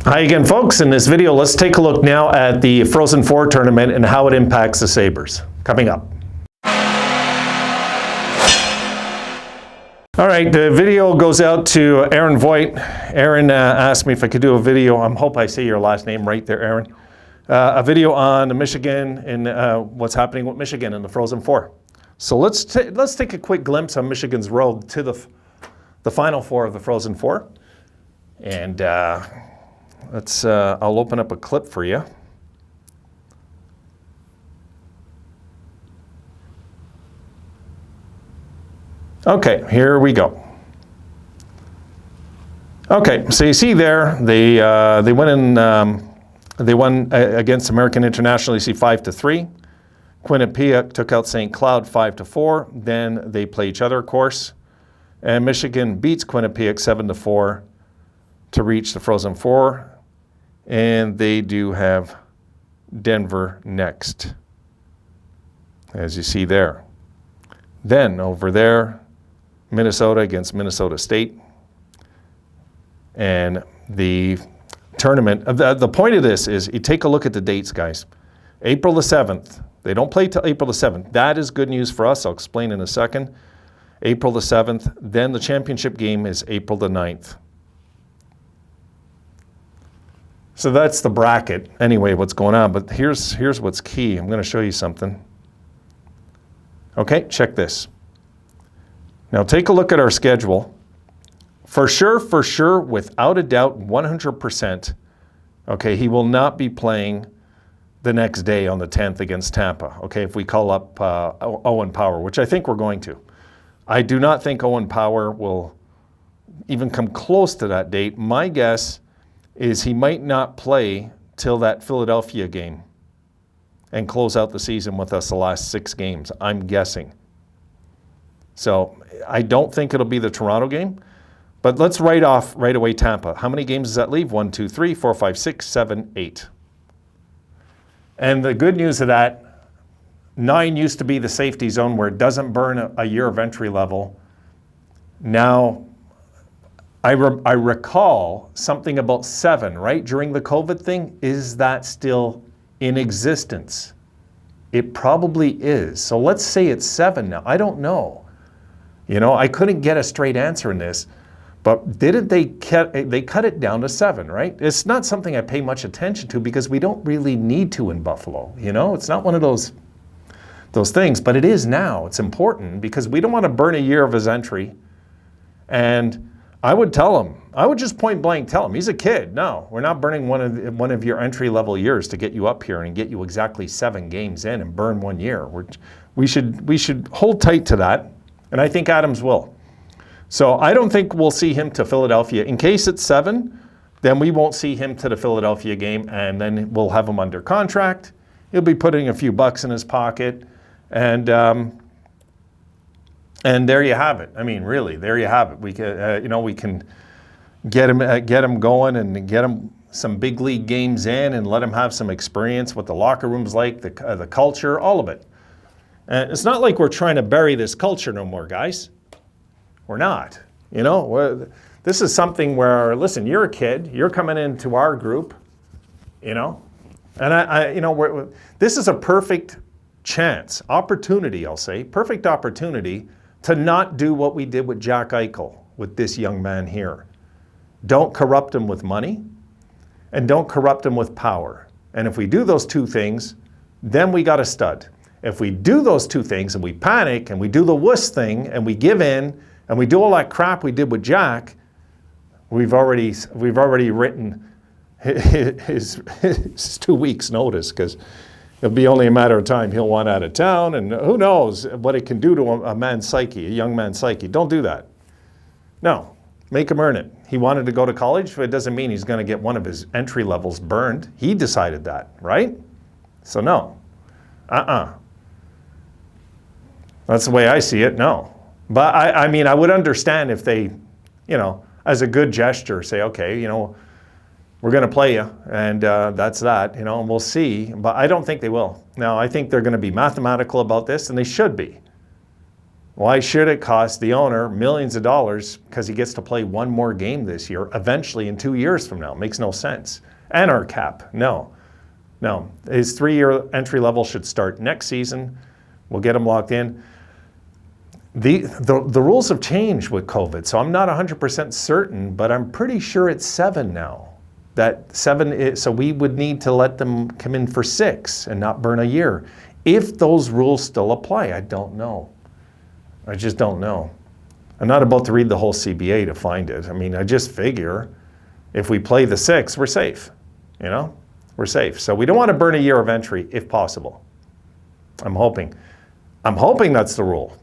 Hi again, folks. In this video, let's take a look now at the Frozen Four tournament and how it impacts the Sabres. Coming up. All right, the video goes out to Aaron Voigt. Aaron asked me if I could do a video. I hope I say your last name right there, Aaron. A video on Michigan and what's happening with Michigan in the Frozen Four. So let's take a quick glimpse on Michigan's road to the Final Four of the Frozen Four. And I'll open up a clip for you. Okay, here we go. Okay, so you see there, they won against American International. You see 5-3. Quinnipiac took out St. Cloud 5-4. Then they play each other, of course, and Michigan beats Quinnipiac 7-4 to reach the Frozen Four. And they do have Denver next, as you see there. Then over there, Minnesota against Minnesota State. And the tournament, the point of this is you take a look at the dates, guys. April the 7th. They don't play till April the 7th. That is good news for us. I'll explain in a second. April the 7th. Then the championship game is April the 9th. So that's the bracket, anyway, what's going on. But here's what's key. I'm going to show you something. Okay, check this. Now take a look at our schedule. For sure, without a doubt, 100%, okay, he will not be playing the next day on the 10th against Tampa, okay, if we call up Owen Power, which I think we're going to. I do not think Owen Power will even come close to that date. My guess is he might not play till that Philadelphia game and close out the season with us the last 6 games, I'm guessing. So I don't think it'll be the Toronto game, but let's write off right away Tampa. How many games does that leave? 1, 2, 3, 4, 5, 6, 7, 8. And the good news of that, 9 used to be the safety zone where it doesn't burn a year of entry level. Now, I recall something about 7, right? During the COVID thing, is that still in existence? It probably is. So let's say it's 7 now. I don't know. You know, I couldn't get a straight answer in this, but didn't they cut it down to 7, right? It's not something I pay much attention to because we don't really need to in Buffalo. You know, it's not one of those things, but it is now. It's important because we don't want to burn a year of his entry. And I would tell him, I would just point blank tell him, he's a kid. No, we're not burning one of your entry level years to get you up here and get you exactly 7 games in and burn 1 year. We should hold tight to that, and I think Adams will. So I don't think we'll see him to Philadelphia. In case it's 7, then we won't see him to the Philadelphia game, and then we'll have him under contract. He'll be putting a few bucks in his pocket, and there you have it. I mean, really, there you have it. We can, we can get him going and get him some big league games in, and let him have some experience what the locker room's like, the culture, all of it. And it's not like we're trying to bury this culture no more, guys. We're not. You know, this is something where, listen, you're a kid, you're coming into our group, you know, and this is a perfect chance, opportunity, I'll say, perfect opportunity to not do what we did with Jack Eichel, with this young man here. Don't corrupt him with money, and don't corrupt him with power. And if we do those 2 things, then we got a stud. If we do those 2 things and we panic and we do the wuss thing and we give in and we do all that crap we did with Jack, we've already written his 2 weeks notice, because it'll be only a matter of time he'll want out of town, and who knows what it can do to a man's psyche, a young man's psyche. Don't do that. No, make him earn it. He wanted to go to college, but it doesn't mean he's going to get one of his entry levels burned. He decided that, right? So no. That's the way I see it, no. But I mean, I would understand if they, as a good gesture, say, okay, we're going to play you, and that's that, and we'll see. But I don't think they will. Now, I think they're going to be mathematical about this, and they should be. Why should it cost the owner millions of dollars because he gets to play one more game this year, eventually in 2 years from now? It makes no sense. And our cap, no. His 3-year entry level should start next season. We'll get him locked in. The rules have changed with COVID, so I'm not 100% certain, but I'm pretty sure it's 7 now. That 7 is, so we would need to let them come in for 6 and not burn a year. If those rules still apply, I don't know. I just don't know. I'm not about to read the whole CBA to find it. I mean, I just figure if we play the 6, we're safe, you know? We're safe. So we don't want to burn a year of entry if possible. I'm hoping that's the rule.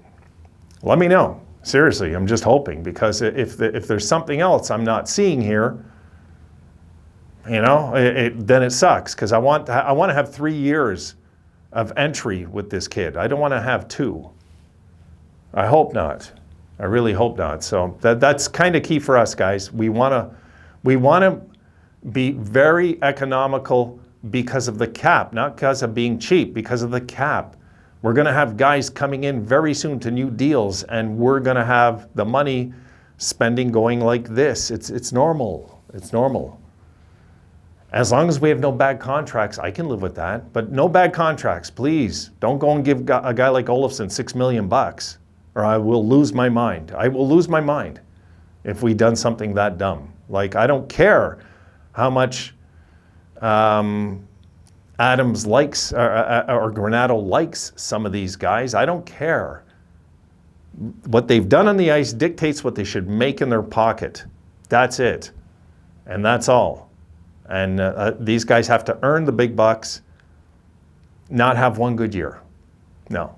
Let me know. Seriously, I'm just hoping, because if there's something else I'm not seeing here, you know, then it sucks, because I want to have 3 years of entry with this kid. I don't want to have 2. I hope not. I really hope not. So that's kind of key for us, guys. We want to be very economical because of the cap, not because of being cheap, because of the cap. We're going to have guys coming in very soon to new deals, and we're going to have the money spending going like this. It's normal. It's normal. As long as we have no bad contracts, I can live with that. But no bad contracts, please. Don't go and give a guy like Olofsson $6 million, or I will lose my mind. I will lose my mind if we've done something that dumb. Like, I don't care how much Adams likes or Granato likes some of these guys. I don't care. What they've done on the ice dictates what they should make in their pocket. That's it. And that's all. And these guys have to earn the big bucks, not have one good year. No.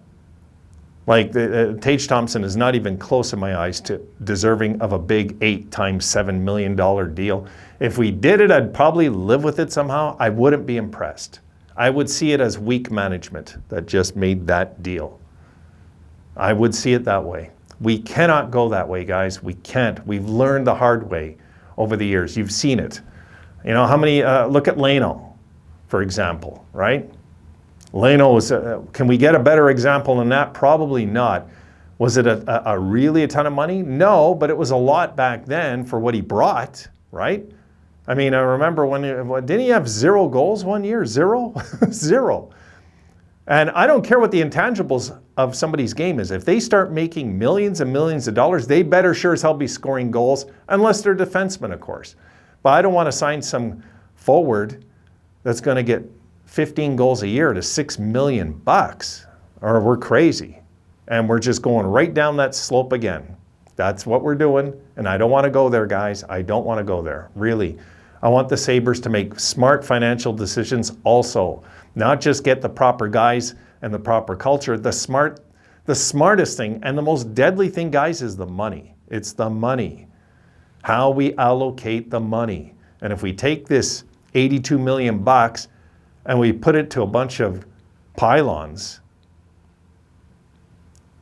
Like, Tage Thompson is not even close in my eyes to deserving of a big 8 times $7 million deal. If we did it, I'd probably live with it somehow. I wouldn't be impressed. I would see it as weak management that just made that deal. I would see it that way. We cannot go that way, guys. We can't. We've learned the hard way over the years. You've seen it. You know, how many, look at Leno, for example, right? Leno was, can we get a better example than that? Probably not. Was it a really a ton of money? No, but it was a lot back then for what he brought, right? I mean, I remember when, didn't he have 0 goals one year? 0? 0. And I don't care what the intangibles of somebody's game is. If they start making millions and millions of dollars, they better sure as hell be scoring goals, unless they're defensemen, of course. But I don't want to sign some forward that's going to get 15 goals a year to $6 million, or we're crazy. And we're just going right down that slope again. That's what we're doing, and I don't want to go there, guys. I don't want to go there, really. I want the Sabres to make smart financial decisions also, not just get the proper guys and the proper culture. The smartest thing and the most deadly thing, guys, is the money. It's the money. How we allocate the money. And if we take this $82 million and we put it to a bunch of pylons,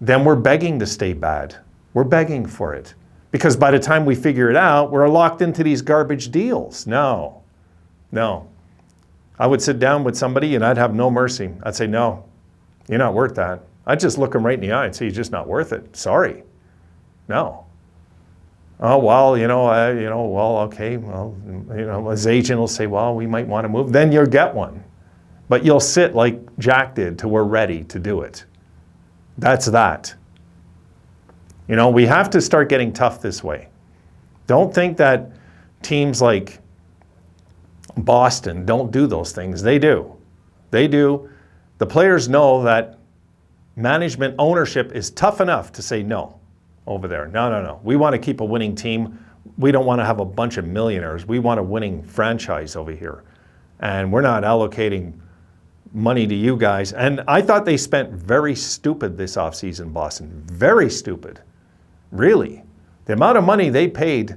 then we're begging to stay bad. We're begging for it. Because by the time we figure it out, we're locked into these garbage deals. No. I would sit down with somebody and I'd have no mercy. I'd say, no, you're not worth that. I'd just look them right in the eye and say, you're just not worth it. Sorry. No. Oh, well, okay. Well, his agent will say, well, we might want to move. Then you'll get one. But you'll sit like Jack did till we're ready to do it. That's that. You know, we have to start getting tough this way. Don't think that teams like Boston don't do those things. They do. They do. The players know that management ownership is tough enough to say no over there. No. We want to keep a winning team. We don't want to have a bunch of millionaires. We want a winning franchise over here. And we're not allocating money to you guys. And I thought they spent very stupid this offseason, Boston. Very stupid. Really. The amount of money they paid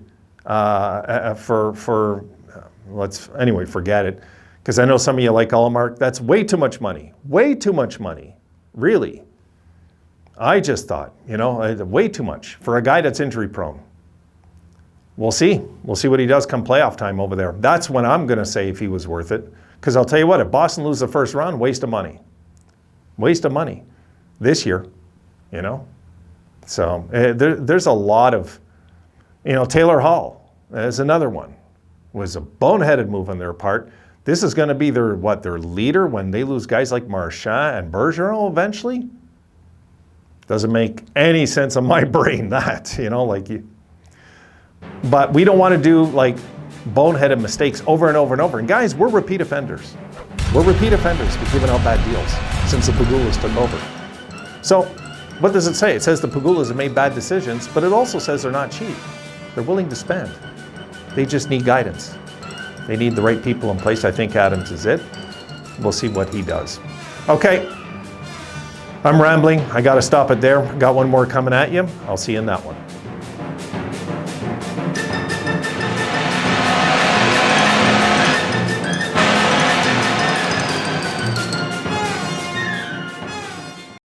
anyway, forget it. Because I know some of you like Allmark. That's way too much money. Way too much money. Really. I just thought, way too much for a guy that's injury prone. We'll see. We'll see what he does come playoff time over there. That's when I'm going to say if he was worth it. Because I'll tell you what, if Boston loses the first round, waste of money. Waste of money. This year, So there's a lot of, Taylor Hall is another one. Was a boneheaded move on their part. This is going to be their leader when they lose guys like Marchand and Bergeron eventually? Doesn't make any sense in my brain, that, But we don't want to do boneheaded mistakes over and over and over. And guys, we're repeat offenders. We're repeat offenders. We've given out bad deals since the Pagulas took over. So what does it say? It says the Pagulas have made bad decisions, but it also says they're not cheap. They're willing to spend. They just need guidance. They need the right people in place. I think Adams is it. We'll see what he does. Okay, I'm rambling. I got to stop it there. Got one more coming at you. I'll see you in that one.